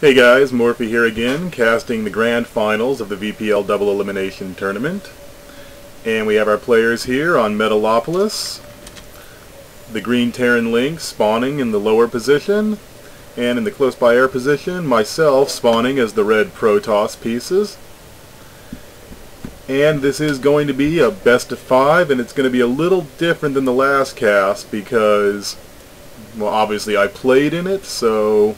Hey guys, Morphe here again, casting the grand finals of the VPL double elimination tournament. And we have our players here on Metalopolis. The green Terran Link spawning in the lower position, and in the close by air position, myself spawning as the red Protoss pieces. And this is going to be a best of 5, and it's going to be a little different than the last cast because, well, obviously I played in it, so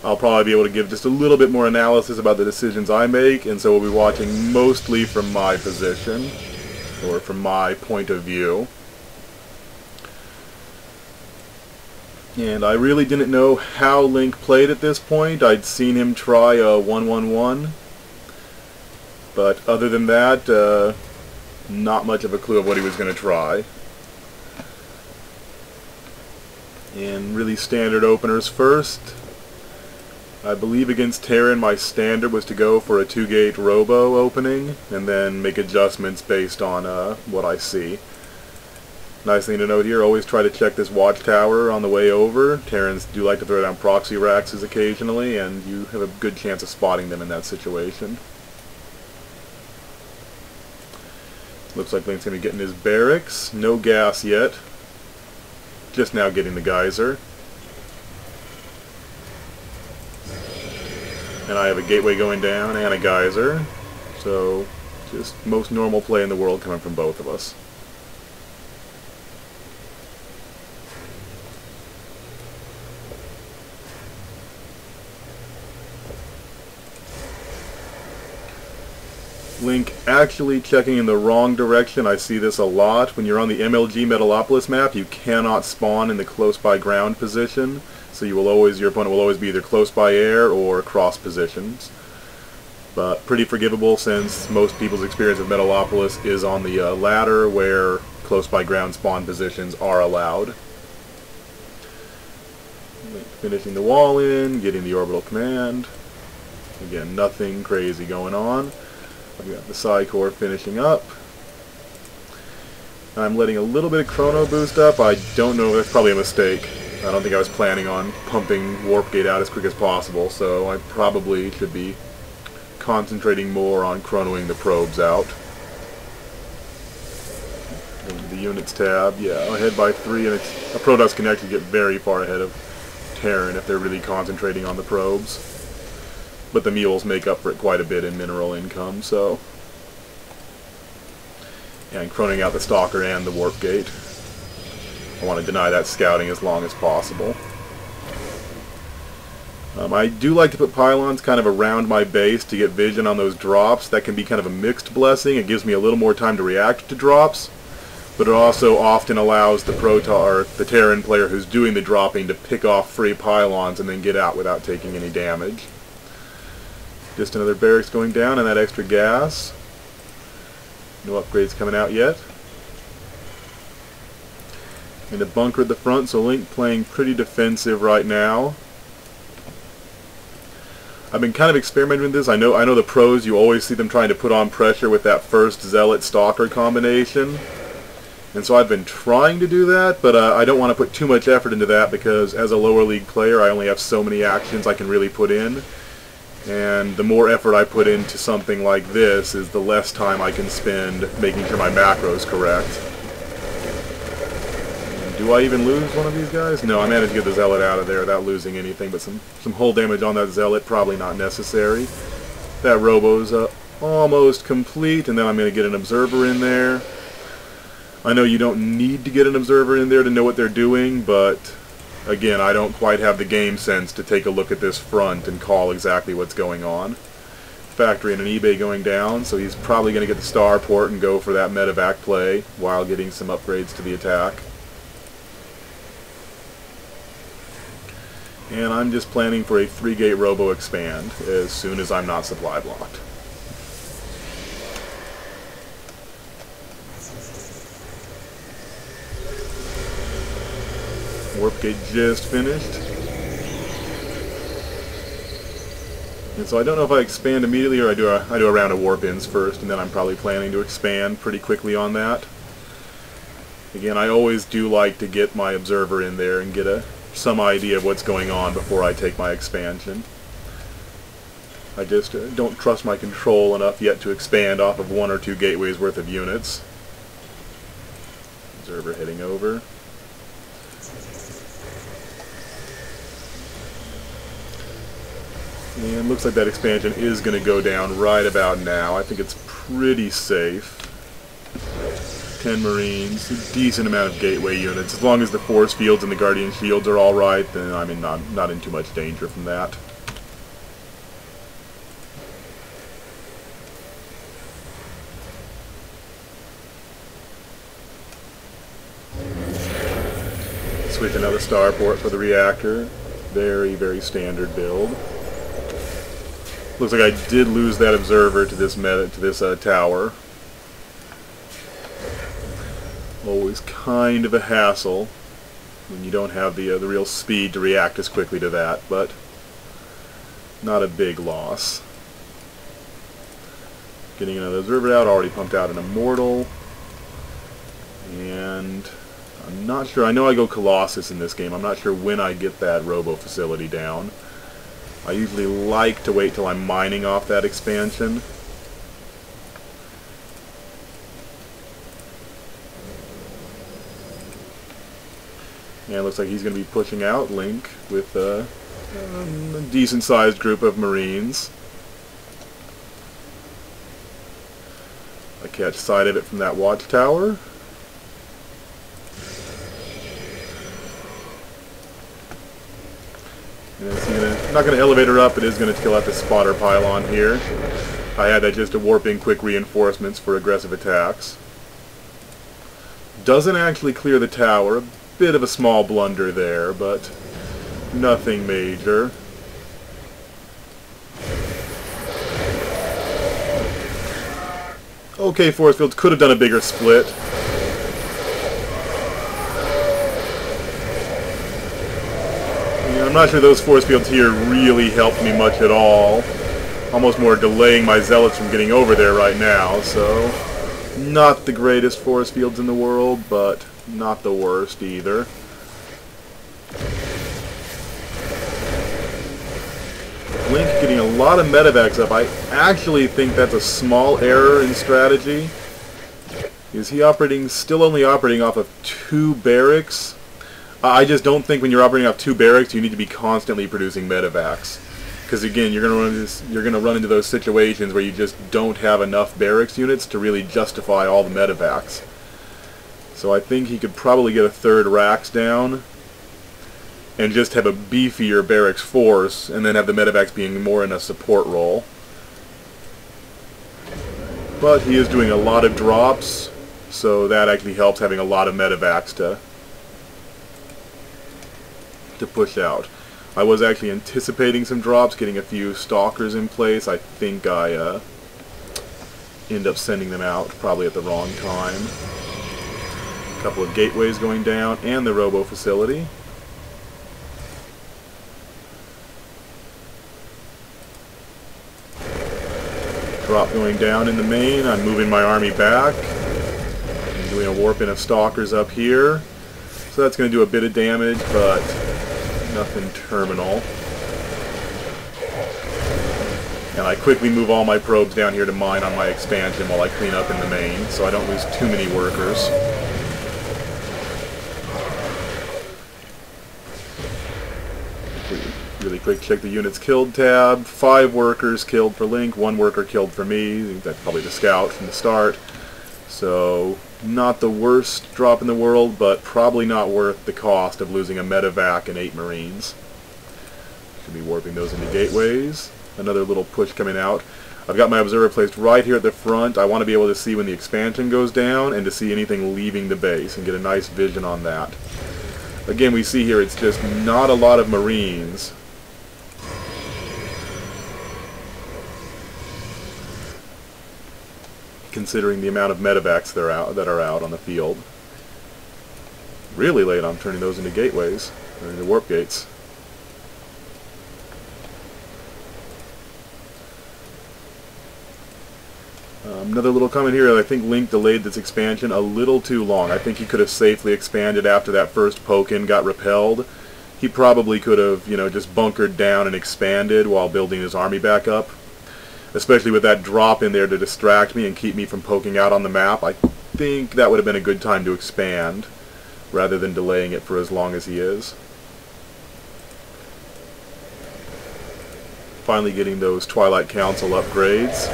I'll probably be able to give just a little bit more analysis about the decisions I make, and so we'll be watching mostly from my position, or from my point of view. And I really didn't know how Link played at this point. I'd seen him try a 1-1-1, but other than that, not much of a clue of what he was going to try. And really standard openers first. I believe against Terran my standard was to go for a 2-gate robo opening and then make adjustments based on what I see. Nice thing to note here, always try to check this watchtower on the way over. Terrans do like to throw down proxy racks occasionally, and you have a good chance of spotting them in that situation. Looks like Link's going to be getting his barracks. No gas yet. Just now getting the geyser. And I have a gateway going down and a geyser, so just most normal play in the world coming from both of us. Link actually checking in the wrong direction. I see this a lot. When you're on the MLG Metalopolis map, you cannot spawn in the close by ground position. So your opponent will always be either close by air or cross positions. But pretty forgivable since most people's experience with Metalopolis is on the latter where close by ground spawn positions are allowed. Finishing the wall in, getting the orbital command. Again, nothing crazy going on. I've got the Psi Core finishing up. I'm letting a little bit of chrono boost up. I don't know, that's probably a mistake. I don't think I was planning on pumping Warp Gate out as quick as possible, so I probably should be concentrating more on chronoing the probes out. Into the units tab, yeah, ahead by 3, and a Protoss can actually get very far ahead of Terran if they're really concentrating on the probes. But the mules make up for it quite a bit in mineral income, so. And chroning out the Stalker and the Warp Gate. I want to deny that scouting as long as possible. I do like to put pylons kind of around my base to get vision on those drops. That can be kind of a mixed blessing. It gives me a little more time to react to drops, but it also often allows the Terran player who's doing the dropping to pick off free pylons and then get out without taking any damage. Just another barracks going down and that extra gas. No upgrades coming out yet. And a bunker at the front, so Link playing pretty defensive right now. I've been kind of experimenting with this. I know the pros, you always see them trying to put on pressure with that first Zealot-Stalker combination. And so I've been trying to do that, but I don't want to put too much effort into that because as a lower league player I only have so many actions I can really put in. And the more effort I put into something like this is the less time I can spend making sure my macro is correct. Do I even lose one of these guys? No, I managed to get the Zealot out of there without losing anything, but some hull damage on that Zealot, probably not necessary. That Robo's almost complete, and then I'm going to get an Observer in there. I know you don't need to get an Observer in there to know what they're doing, but again, I don't quite have the game sense to take a look at this front and call exactly what's going on. Factory and an eBay going down, so he's probably going to get the starport and go for that medevac play while getting some upgrades to the attack. And I'm just planning for a 3-gate robo expand as soon as I'm not supply blocked. Warp Gate just finished. And so I don't know if I expand immediately or I do a round of warp-ins first, and then I'm probably planning to expand pretty quickly on that. Again, I always do like to get my observer in there and get a some idea of what's going on before I take my expansion. I just don't trust my control enough yet to expand off of 1 or 2 gateways worth of units. Observer heading over. And looks like that expansion is going to go down right about now. I think it's pretty safe. 10 Marines, a decent amount of gateway units. As long as the force fields and the guardian shields are alright, then I'm not in too much danger from that. Switch another starport for the reactor. Very, very standard build. Looks like I did lose that observer to this tower. Always kind of a hassle when you don't have the real speed to react as quickly to that, but not a big loss. Getting another observer out, already pumped out an immortal, and I'm not sure. I know I go Colossus in this game. I'm not sure when I get that robo facility down. I usually like to wait till I'm mining off that expansion. And it looks like he's going to be pushing out Link with a decent-sized group of Marines. I catch sight of it from that watchtower. And it's not going to elevate her up, it is going to kill out the spotter pylon here. I had that just to warp in quick reinforcements for aggressive attacks. Doesn't actually clear the tower. A bit of a small blunder there, but nothing major. Okay, force fields could have done a bigger split. I'm not sure those force fields here really helped me much at all. Almost more delaying my zealots from getting over there right now, so not the greatest force fields in the world, but not the worst either. Link getting a lot of medevacs up. I actually think that's a small error in strategy. Is he still only operating off of 2 barracks? I just don't think when you're operating off 2 barracks you need to be constantly producing medevacs. Because again, you're going to run into those situations where you just don't have enough barracks units to really justify all the medevacs. So I think he could probably get a 3rd racks down and just have a beefier barracks force and then have the medevacs being more in a support role. But he is doing a lot of drops, so that actually helps having a lot of medevacs to push out. I was actually anticipating some drops, getting a few stalkers in place. I think I end up sending them out probably at the wrong time. A couple of gateways going down and the robo facility. Drop going down in the main. I'm moving my army back. I'm doing a warp in of stalkers up here. So that's going to do a bit of damage, but nothing terminal. And I quickly move all my probes down here to mine on my expansion while I clean up in the main, so I don't lose too many workers. Really quick check the units killed tab. 5 workers killed for Link, 1 worker killed for me. I think that's probably the scout from the start. So not the worst drop in the world, but probably not worth the cost of losing a medevac and 8 Marines. Should be warping those into gateways. Another little push coming out. I've got my observer placed right here at the front. I want to be able to see when the expansion goes down and to see anything leaving the base and get a nice vision on that. Again, we see here it's just not a lot of Marines. Considering the amount of medevacs that are out on the field. Really late on turning those into gateways, or into warp gates. Another little comment here, I think Link delayed this expansion a little too long. I think he could have safely expanded after that first poke-in got repelled. he probably could have, just bunkered down and expanded while building his army back up. Especially with that drop in there to distract me and keep me from poking out on the map. I think that would have been a good time to expand, rather than delaying it for as long as he is. Finally getting those Twilight Council upgrades.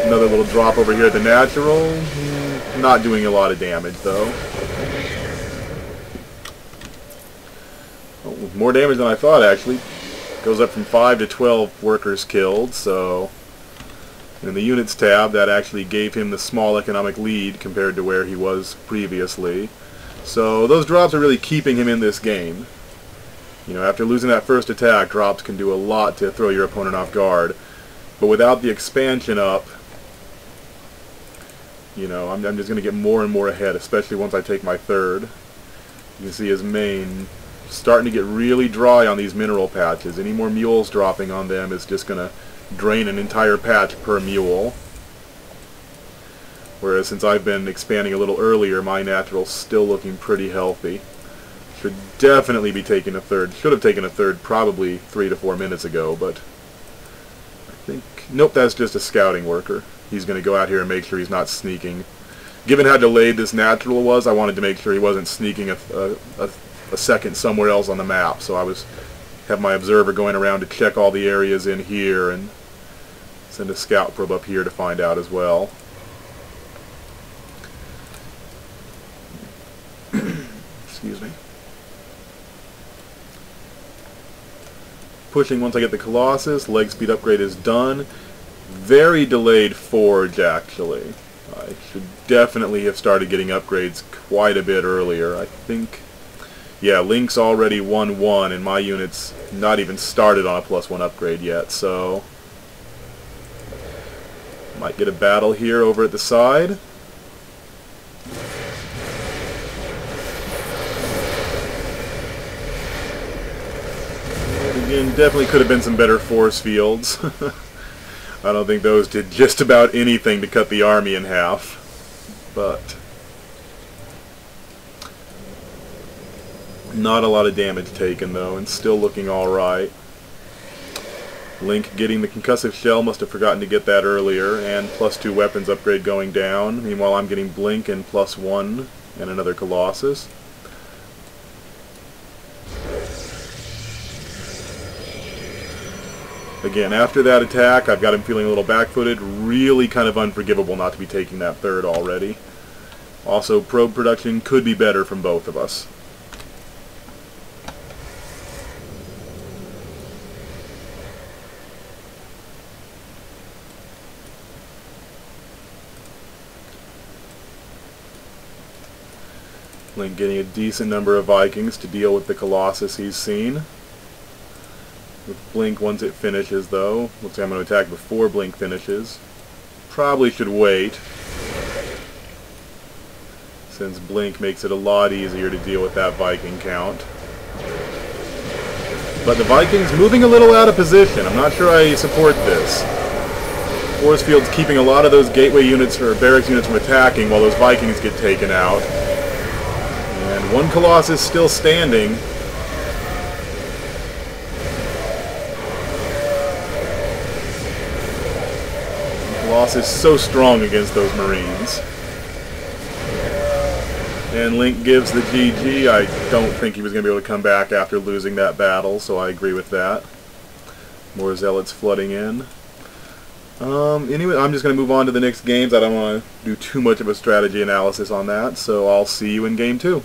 Another little drop over here at the natural. Not doing a lot of damage though. Oh, more damage than I thought actually. Goes up from 5 to 12 workers killed, so in the units tab that actually gave him the small economic lead compared to where he was previously. So those drops are really keeping him in this game. After losing that first attack, drops can do a lot to throw your opponent off guard. But without the expansion up, I'm just going to get more and more ahead, especially once I take my third. You can see his main starting to get really dry on these mineral patches. Any more mules dropping on them is just going to drain an entire patch per mule. Whereas since I've been expanding a little earlier, my natural's still looking pretty healthy. Should definitely be taking a third. Should have taken a third probably 3 to 4 minutes ago, but I think, nope, that's just a scouting worker. He's going to go out here and make sure he's not sneaking. Given how delayed this natural was, I wanted to make sure he wasn't sneaking a second somewhere else on the map, so I have my observer going around to check all the areas in here and send a scout probe up here to find out as well. Excuse me. Pushing once I get the Colossus. Leg speed upgrade is done. Very delayed forge, actually. I should definitely have started getting upgrades quite a bit earlier. I think, yeah, Link's already 1-1, and my unit's not even started on a +1 upgrade yet, so might get a battle here over at the side. Again, definitely could have been some better force fields. I don't think those did just about anything to cut the army in half. But not a lot of damage taken though, and still looking alright. Link getting the concussive shell, must have forgotten to get that earlier, and +2 weapons upgrade going down. Meanwhile I'm getting blink and +1 and another Colossus. Again, after that attack, I've got him feeling a little back-footed. Really kind of unforgivable not to be taking that third already. Also, probe production could be better from both of us. Link getting a decent number of Vikings to deal with the Colossus he's seen. With Blink once it finishes, though. Looks like I'm going to attack before Blink finishes. Probably should wait, since Blink makes it a lot easier to deal with that Viking count. But the Vikings moving a little out of position. I'm not sure I support this. Force field's keeping a lot of those gateway units or barracks units from attacking while those Vikings get taken out. And one Colossus still standing. Colossus is so strong against those Marines. And Link gives the GG. I don't think he was going to be able to come back after losing that battle, so I agree with that. More Zealots flooding in. Anyway, I'm just going to move on to the next games. I don't want to do too much of a strategy analysis on that, so I'll see you in Game 2.